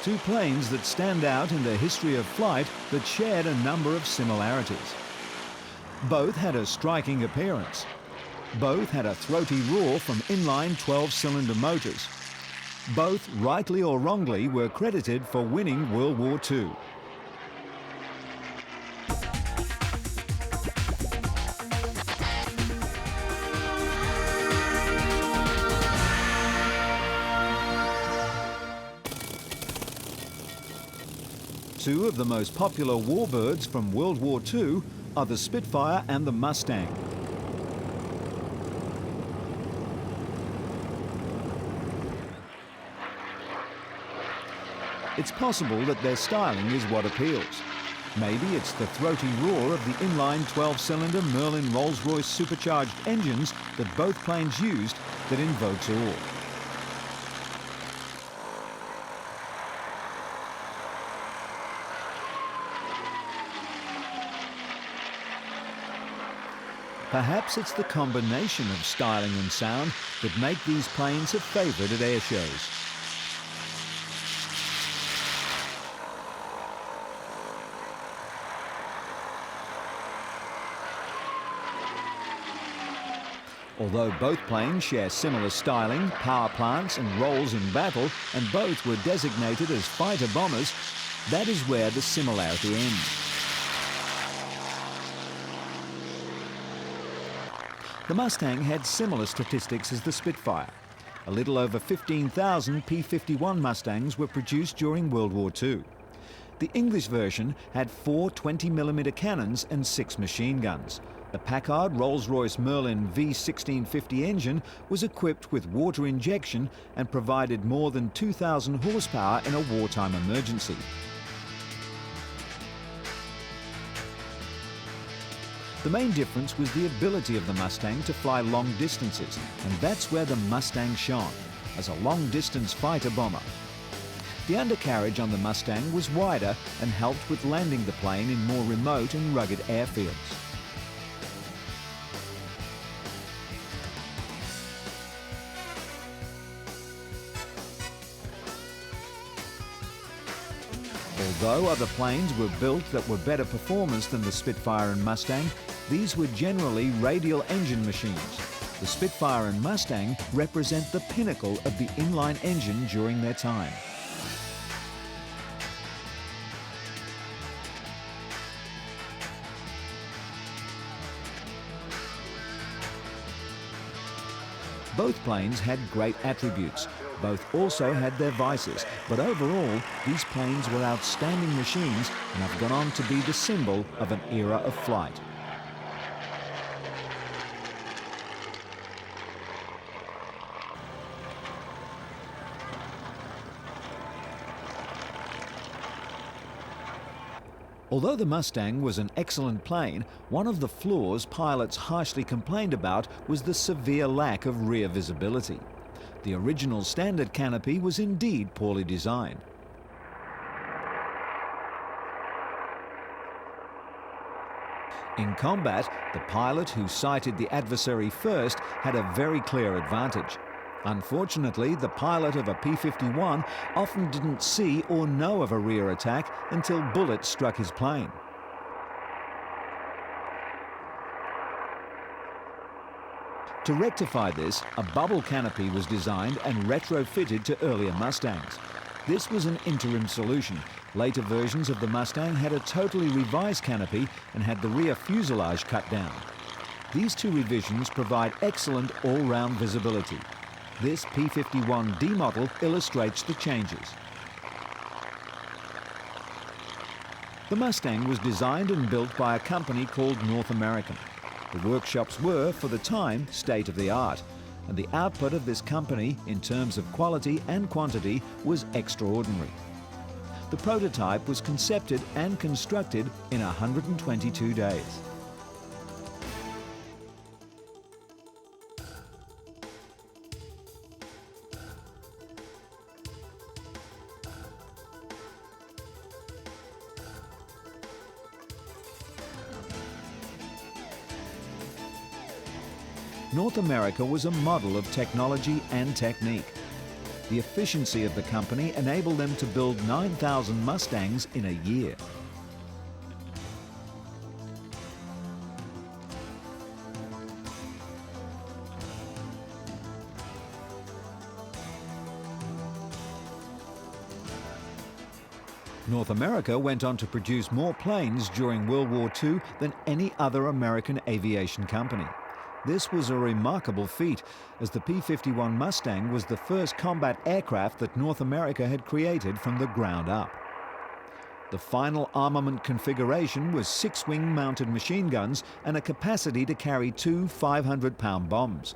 Two planes that stand out in the history of flight that shared a number of similarities. Both had a striking appearance. Both had a throaty roar from inline 12-cylinder motors. Both, rightly or wrongly, were credited for winning World War II. Two of the most popular warbirds from World War II are the Spitfire and the Mustang. It's possible that their styling is what appeals. Maybe it's the throaty roar of the inline 12-cylinder Merlin Rolls-Royce supercharged engines that both planes used that invokes awe. Perhaps it's the combination of styling and sound that make these planes a favourite at air shows. Although both planes share similar styling, power plants and roles in battle, and both were designated as fighter bombers, that is where the similarity ends. The Mustang had similar statistics as the Spitfire. A little over 15,000 P-51 Mustangs were produced during World War II. The English version had 4 20mm cannons and 6 machine guns. The Packard Rolls-Royce Merlin V1650 engine was equipped with water injection and provided more than 2,000 horsepower in a wartime emergency. The main difference was the ability of the Mustang to fly long distances, and that's where the Mustang shone, as a long-distance fighter bomber. The undercarriage on the Mustang was wider and helped with landing the plane in more remote and rugged airfields. Although other planes were built that were better performance than the Spitfire and Mustang, these were generally radial engine machines. The Spitfire and Mustang represent the pinnacle of the inline engine during their time. Both planes had great attributes. Both also had their vices, but overall, these planes were outstanding machines and have gone on to be the symbol of an era of flight. Although the Mustang was an excellent plane, one of the flaws pilots harshly complained about was the severe lack of rear visibility. The original standard canopy was indeed poorly designed. In combat, the pilot who sighted the adversary first had a very clear advantage. Unfortunately, the pilot of a P-51 often didn't see or know of a rear attack until bullets struck his plane. To rectify this, a bubble canopy was designed and retrofitted to earlier Mustangs. This was an interim solution. Later versions of the Mustang had a totally revised canopy and had the rear fuselage cut down. These two revisions provide excellent all-round visibility. This P-51D model illustrates the changes. The Mustang was designed and built by a company called North American. The workshops were, for the time, state-of-the-art, and the output of this company, in terms of quality and quantity, was extraordinary. The prototype was concepted and constructed in 122 days. North America was a model of technology and technique. The efficiency of the company enabled them to build 9,000 Mustangs in a year. North America went on to produce more planes during World War II than any other American aviation company. This was a remarkable feat, as the P-51 Mustang was the first combat aircraft that North America had created from the ground up. The final armament configuration was 6 wing-mounted machine guns and a capacity to carry 2 500-pound bombs.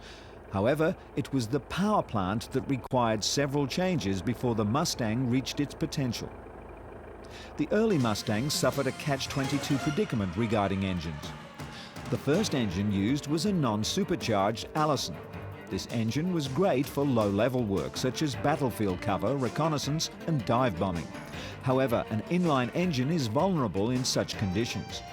However, it was the power plant that required several changes before the Mustang reached its potential. The early Mustangs suffered a catch-22 predicament regarding engines. The first engine used was a non-supercharged Allison. This engine was great for low-level work such as battlefield cover, reconnaissance and dive bombing. However, an inline engine is vulnerable in such conditions.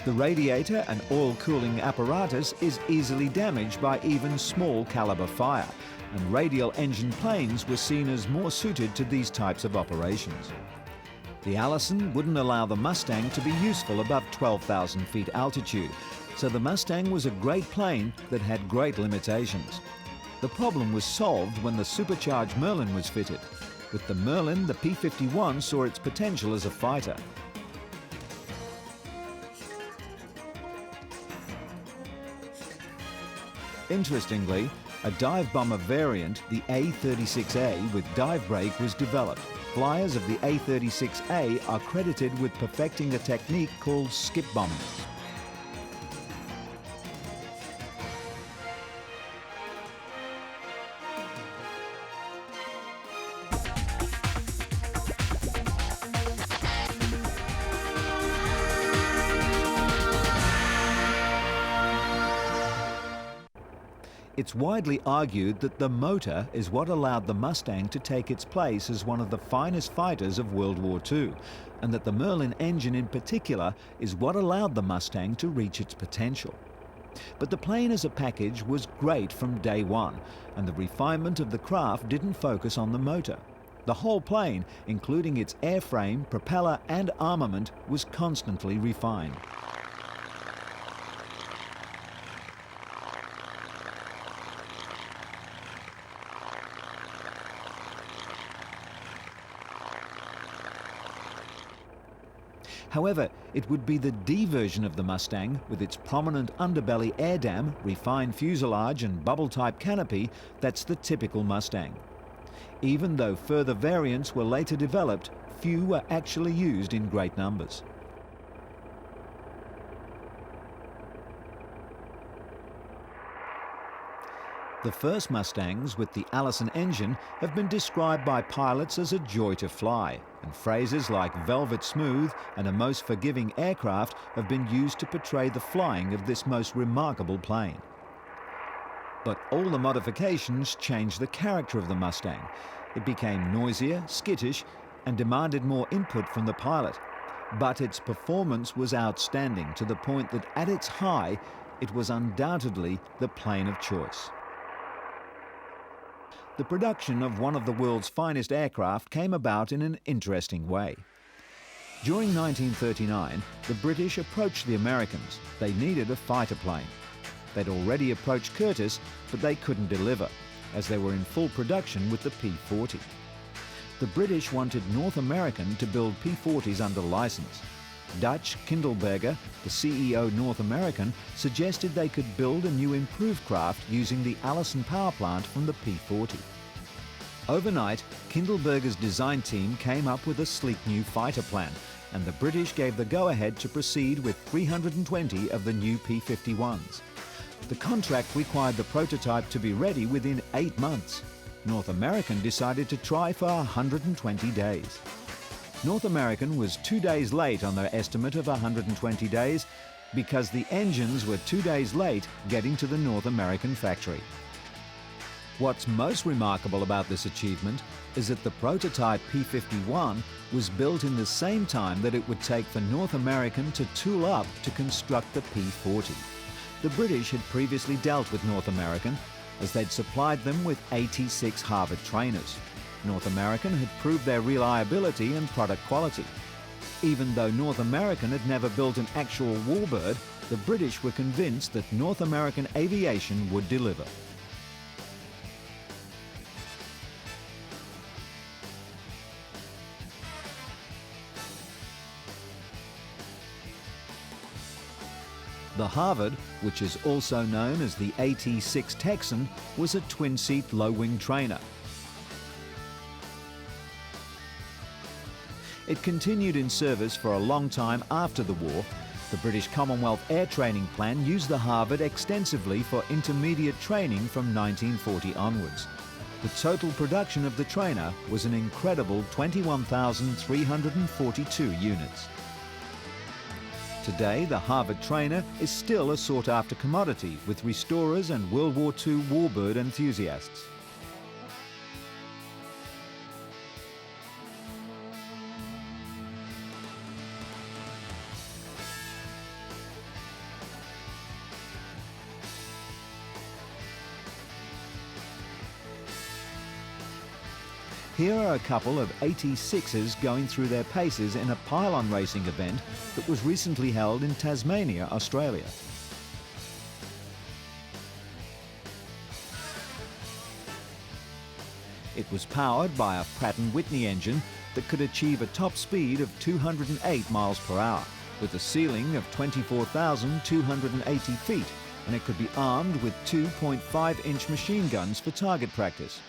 The radiator and oil cooling apparatus is easily damaged by even small caliber fire, and radial engine planes were seen as more suited to these types of operations. The Allison wouldn't allow the Mustang to be useful above 12,000 feet altitude, so the Mustang was a great plane that had great limitations. The problem was solved when the supercharged Merlin was fitted. With the Merlin, the P-51 saw its potential as a fighter. Interestingly, a dive bomber variant, the A-36A with dive brake, was developed. Flyers of the A-36A are credited with perfecting a technique called skip bombing. It's widely argued that the motor is what allowed the Mustang to take its place as one of the finest fighters of World War II, and that the Merlin engine in particular is what allowed the Mustang to reach its potential. But the plane as a package was great from day one, and the refinement of the craft didn't focus on the motor. The whole plane, including its airframe, propeller and armament, was constantly refined. However, it would be the D version of the Mustang, with its prominent underbelly air dam, refined fuselage and bubble-type canopy, that's the typical Mustang. Even though further variants were later developed, few were actually used in great numbers. The first Mustangs with the Allison engine have been described by pilots as a joy to fly, and phrases like velvet smooth and a most forgiving aircraft have been used to portray the flying of this most remarkable plane. But all the modifications changed the character of the Mustang. It became noisier, skittish, and demanded more input from the pilot. But its performance was outstanding, to the point that at its high, it was undoubtedly the plane of choice. The production of one of the world's finest aircraft came about in an interesting way. During 1939, the British approached the Americans. They needed a fighter plane. They'd already approached Curtiss, but they couldn't deliver, as they were in full production with the P-40. The British wanted North American to build P-40s under license. Dutch Kindleberger, the CEO North American, suggested they could build a new improved craft using the Allison power plant from the P-40. Overnight, Kindleberger's design team came up with a sleek new fighter plan, and the British gave the go-ahead to proceed with 320 of the new P-51s. The contract required the prototype to be ready within 8 months. North American decided to try for 120 days. North American was 2 days late on their estimate of 120 days because the engines were 2 days late getting to the North American factory. What's most remarkable about this achievement is that the prototype P-51 was built in the same time that it would take for North American to tool up to construct the P-40. The British had previously dealt with North American, as they'd supplied them with 86 Harvard trainers. North American had proved their reliability and product quality. Even though North American had never built an actual warbird, the British were convinced that North American aviation would deliver. The Harvard, which is also known as the AT-6 Texan, was a twin-seat low-wing trainer. It continued in service for a long time after the war. The British Commonwealth Air Training Plan used the Harvard extensively for intermediate training from 1940 onwards. The total production of the trainer was an incredible 21,342 units. Today, the Harvard trainer is still a sought-after commodity with restorers and World War II warbird enthusiasts. Here are a couple of AT-6s going through their paces in a pylon racing event that was recently held in Tasmania, Australia. It was powered by a Pratt & Whitney engine that could achieve a top speed of 208 miles per hour, with a ceiling of 24,280 feet, and it could be armed with 2.5-inch machine guns for target practice.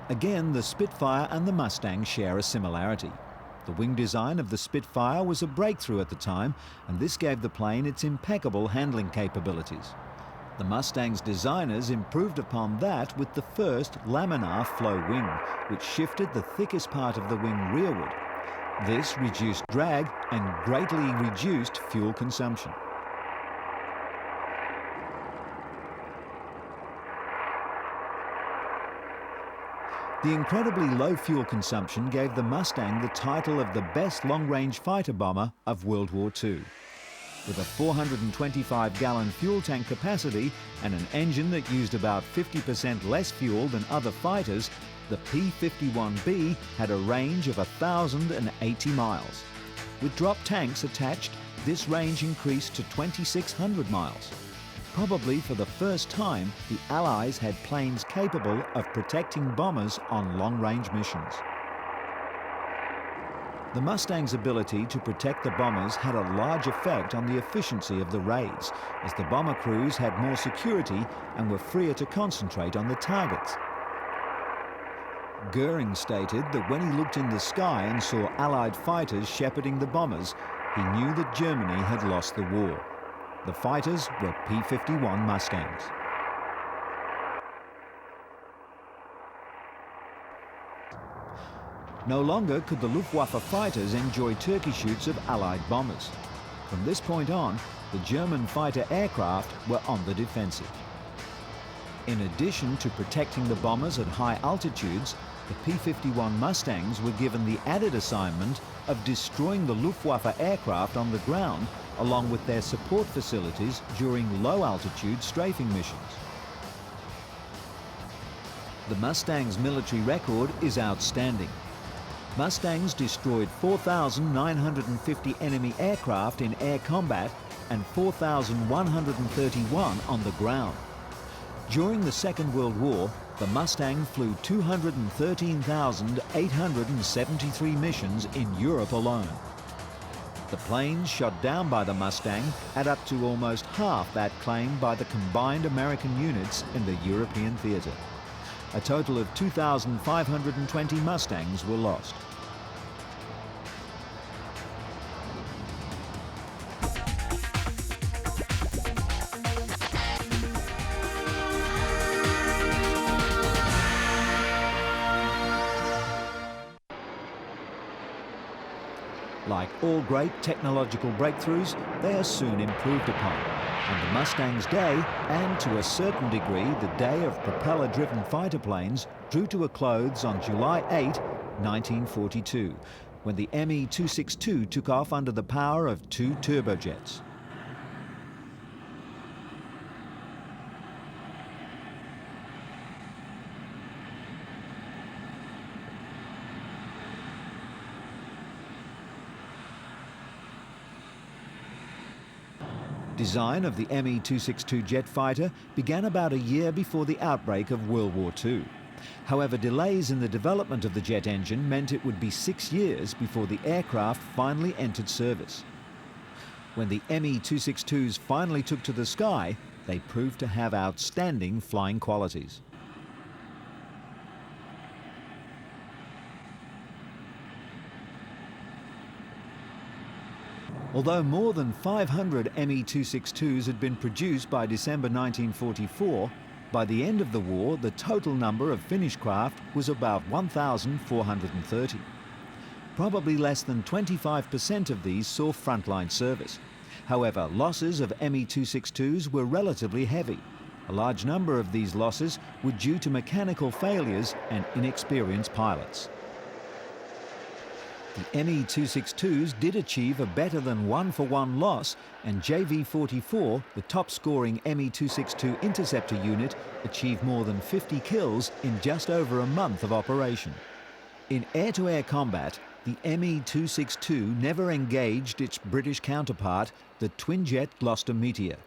Again, the Spitfire and the Mustang share a similarity. The wing design of the Spitfire was a breakthrough at the time, and this gave the plane its impeccable handling capabilities. The Mustang's designers improved upon that with the first laminar flow wing, which shifted the thickest part of the wing rearward. This reduced drag and greatly reduced fuel consumption. The incredibly low fuel consumption gave the Mustang the title of the best long-range fighter bomber of World War II. With a 425-gallon fuel tank capacity and an engine that used about 50% less fuel than other fighters, the P-51B had a range of 1,080 miles. With drop tanks attached, this range increased to 2,600 miles. Probably for the first time, the Allies had planes capable of protecting bombers on long-range missions. The Mustang's ability to protect the bombers had a large effect on the efficiency of the raids, as the bomber crews had more security and were freer to concentrate on the targets. Goering stated that when he looked in the sky and saw Allied fighters shepherding the bombers, he knew that Germany had lost the war. The fighters were P-51 Mustangs. No longer could the Luftwaffe fighters enjoy turkey shoots of Allied bombers. From this point on, the German fighter aircraft were on the defensive. In addition to protecting the bombers at high altitudes, the P-51 Mustangs were given the added assignment of destroying the Luftwaffe aircraft on the ground, along with their support facilities during low-altitude strafing missions. The Mustang's military record is outstanding. Mustangs destroyed 4,950 enemy aircraft in air combat and 4,131 on the ground. During the Second World War, the Mustang flew 213,873 missions in Europe alone. The planes shot down by the Mustang add up to almost half that claimed by the combined American units in the European theatre. A total of 2,520 Mustangs were lost. Like All great technological breakthroughs, they are soon improved upon. And the Mustang's day, and to a certain degree the day of propeller-driven fighter planes, drew to a close on July 8, 1942, when the ME-262 took off under the power of two turbojets. Design of the ME-262 jet fighter began about a year before the outbreak of World War II. However, delays in the development of the jet engine meant it would be 6 years before the aircraft finally entered service. When the ME-262s finally took to the sky, they proved to have outstanding flying qualities. Although more than 500 ME-262s had been produced by December 1944, by the end of the war the total number of finished craft was about 1,430. Probably less than 25% of these saw frontline service. However, losses of ME-262s were relatively heavy. A large number of these losses were due to mechanical failures and inexperienced pilots. The ME-262s did achieve a better than 1-for-1 loss, and JV-44, the top-scoring ME-262 interceptor unit, achieved more than 50 kills in just over a month of operation. In air-to-air combat, the ME-262 never engaged its British counterpart, the twin-jet Gloucester Meteor.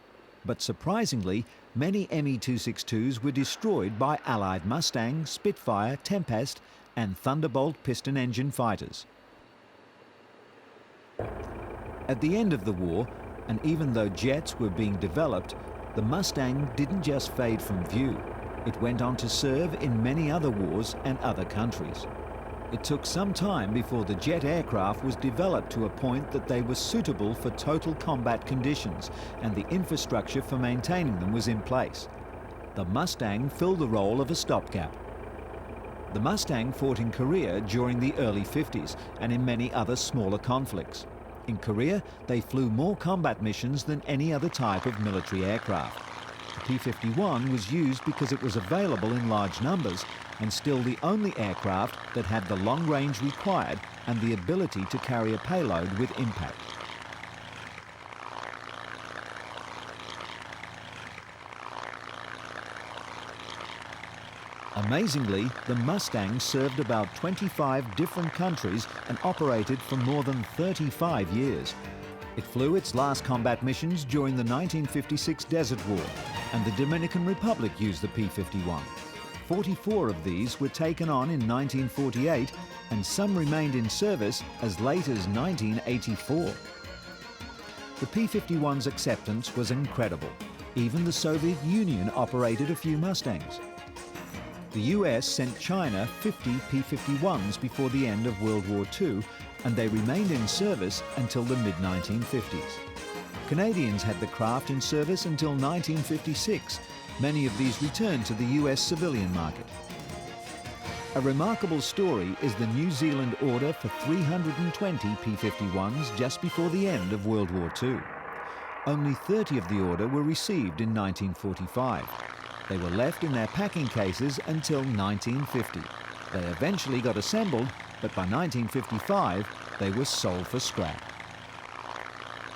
But surprisingly, many ME-262s were destroyed by Allied Mustang, Spitfire, Tempest, and Thunderbolt piston-engine fighters. At the end of the war, and even though jets were being developed, the Mustang didn't just fade from view. It went on to serve in many other wars and other countries. It took some time before the jet aircraft was developed to a point that they were suitable for total combat conditions, and the infrastructure for maintaining them was in place. The Mustang filled the role of a stopgap. The Mustang fought in Korea during the early 50s and in many other smaller conflicts. In Korea, they flew more combat missions than any other type of military aircraft. The P-51 was used because it was available in large numbers and still the only aircraft that had the long range required and the ability to carry a payload with impact. Amazingly, the Mustang served about 25 different countries and operated for more than 35 years. It flew its last combat missions during the 1956 Desert War, and the Dominican Republic used the P-51. 44 of these were taken on in 1948, and some remained in service as late as 1984. The P-51's acceptance was incredible. Even the Soviet Union operated a few Mustangs. The US sent China 50 P-51s before the end of World War II, and they remained in service until the mid-1950s. Canadians had the craft in service until 1956. Many of these returned to the US civilian market. A remarkable story is the New Zealand order for 320 P-51s just before the end of World War II. Only 30 of the order were received in 1945. They were left in their packing cases until 1950. They eventually got assembled, but by 1955, they were sold for scrap.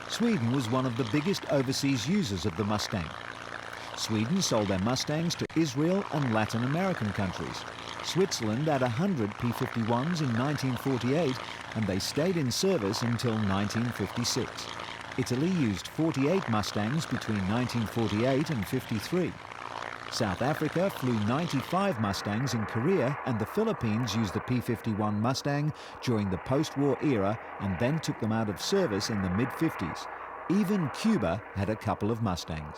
Sweden was one of the biggest overseas users of the Mustang. Sweden sold their Mustangs to Israel and Latin American countries. Switzerland had 100 P-51s in 1948, and they stayed in service until 1956. Italy used 48 Mustangs between 1948 and 53. South Africa flew 95 Mustangs in Korea, and the Philippines used the P-51 Mustang during the post-war era and then took them out of service in the mid-50s. Even Cuba had a couple of Mustangs.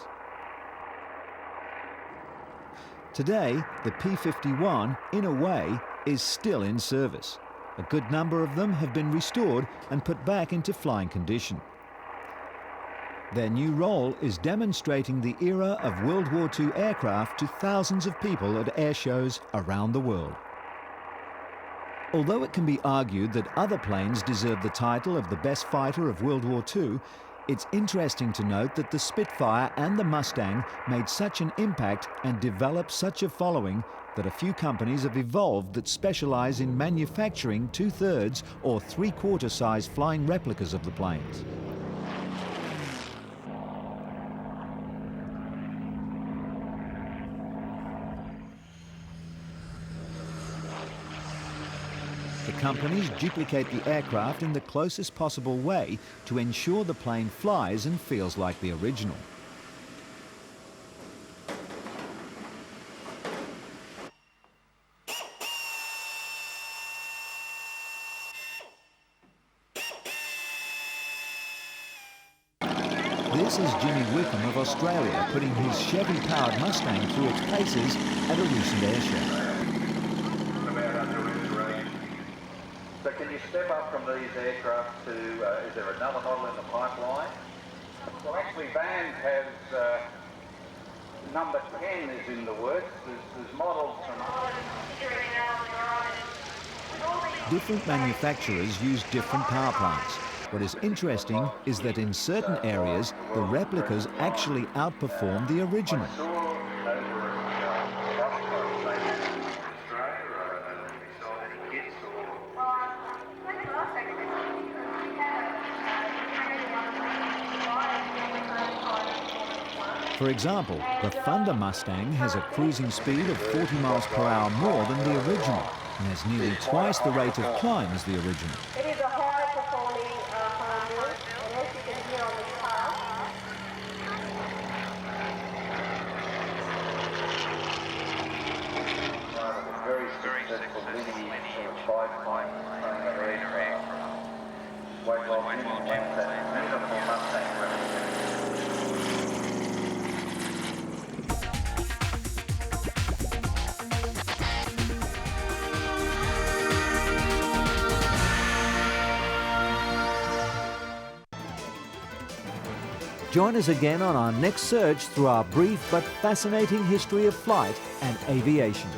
Today, the P-51, in a way, is still in service. A good number of them have been restored and put back into flying condition. Their new role is demonstrating the era of World War II aircraft to thousands of people at air shows around the world. Although it can be argued that other planes deserve the title of the best fighter of World War II, it's interesting to note that the Spitfire and the Mustang made such an impact and developed such a following that a few companies have evolved that specialize in manufacturing 2/3 or 3/4 size flying replicas of the planes. The companies duplicate the aircraft in the closest possible way to ensure the plane flies and feels like the original. This is Jimmy Wickham of Australia putting his Chevy-powered Mustang through its paces at a recent airshow. So can you step up from these aircraft to, is there another model in the pipeline? Well, actually Van has, number 10 is in the works. There's models from... Different manufacturers use different power plants. What is interesting is that in certain areas, the replicas actually outperform the original. For example, the Thunder Mustang has a cruising speed of 40 miles per hour more than the original and has nearly twice the rate of climb as the original. It is a high-performing hardware, and as you can hear on the car, very successful mini biplane aircraft. Weight loss minimum that beautiful Mustang replica. Join us again on our next search through our brief but fascinating history of flight and aviation.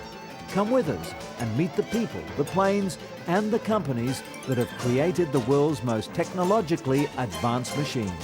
Come with us and meet the people, the planes and the companies that have created the world's most technologically advanced machines.